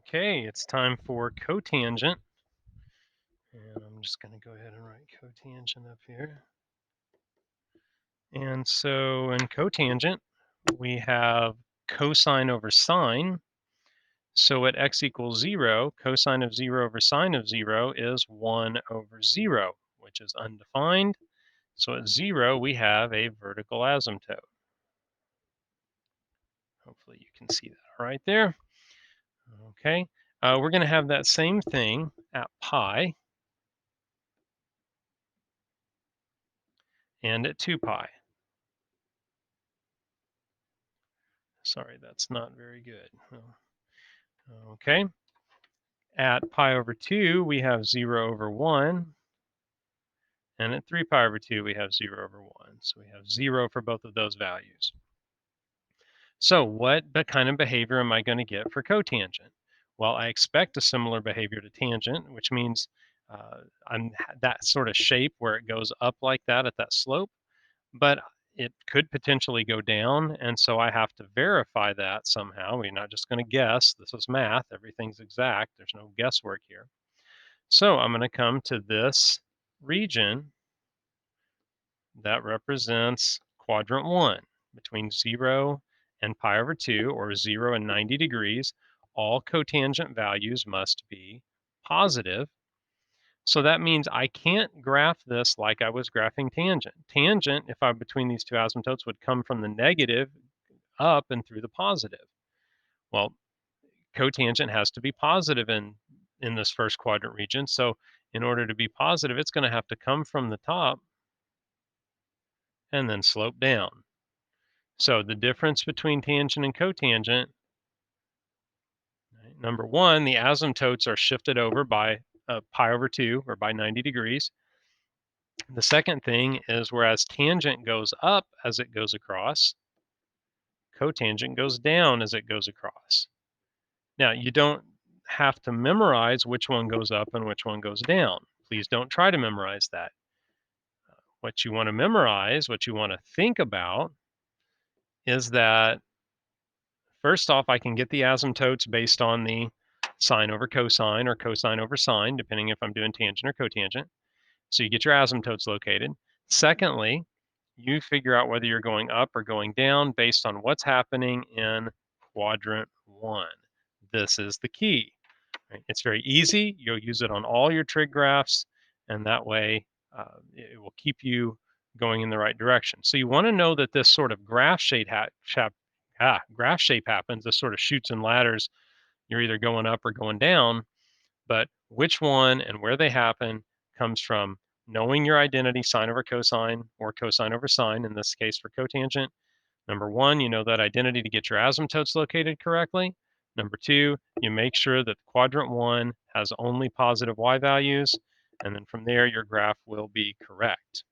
Okay, it's time for cotangent. And I'm just going to go ahead and write cotangent up here. And so in cotangent, we have cosine over sine. So at x equals 0, cosine of 0 over sine of 0 is 1 over 0, which is undefined. So at 0, we have a vertical asymptote. Hopefully you can see that right there. Okay, we're going to have that same thing at pi and at 2 pi. Sorry, that's not very good. Okay, at pi over 2, we have 0 over 1. And at 3 pi over 2, we have 0 over 1. So we have 0 for both of those values. So what kind of behavior am I going to get for cotangent? Well, I expect a similar behavior to tangent, which means I'm that sort of shape where it goes up like that at that slope, but it could potentially go down. And so I have to verify that somehow. We're not just going to guess. This is math. Everything's exact. There's no guesswork here. So I'm going to come to this region that represents quadrant 1 between 0 and pi over 2, or 0 and 90 degrees. All cotangent values must be positive. So that means I can't graph this like I was graphing tangent. Tangent, if I'm between these two asymptotes, would come from the negative up and through the positive. Well, cotangent has to be positive in this first quadrant region. So in order to be positive, it's going to have to come from the top and then slope down. So the difference between tangent and cotangent, right, number one, the asymptotes are shifted over by pi over 2 or by 90 degrees. The second thing is whereas tangent goes up as it goes across, cotangent goes down as it goes across. Now, you don't have to memorize which one goes up and which one goes down. Please don't try to memorize that. What you want to memorize, what you want to think about, is that first off, I can get the asymptotes based on the sine over cosine or cosine over sine, depending if I'm doing tangent or cotangent. So you get your asymptotes located. Secondly, you figure out whether you're going up or going down based on what's happening in quadrant 1. This is the key. Right? It's very easy. You'll use it on all your trig graphs, and that way it will keep you going in the right direction. So you want to know that this sort of graph shape happens. This sort of shoots and ladders. You're either going up or going down, but which one and where they happen comes from knowing your identity, sine over cosine or cosine over sine, in this case for cotangent. Number one, you know that identity to get your asymptotes located correctly. Number two, you make sure that quadrant 1 has only positive y values, and then from there your graph will be correct.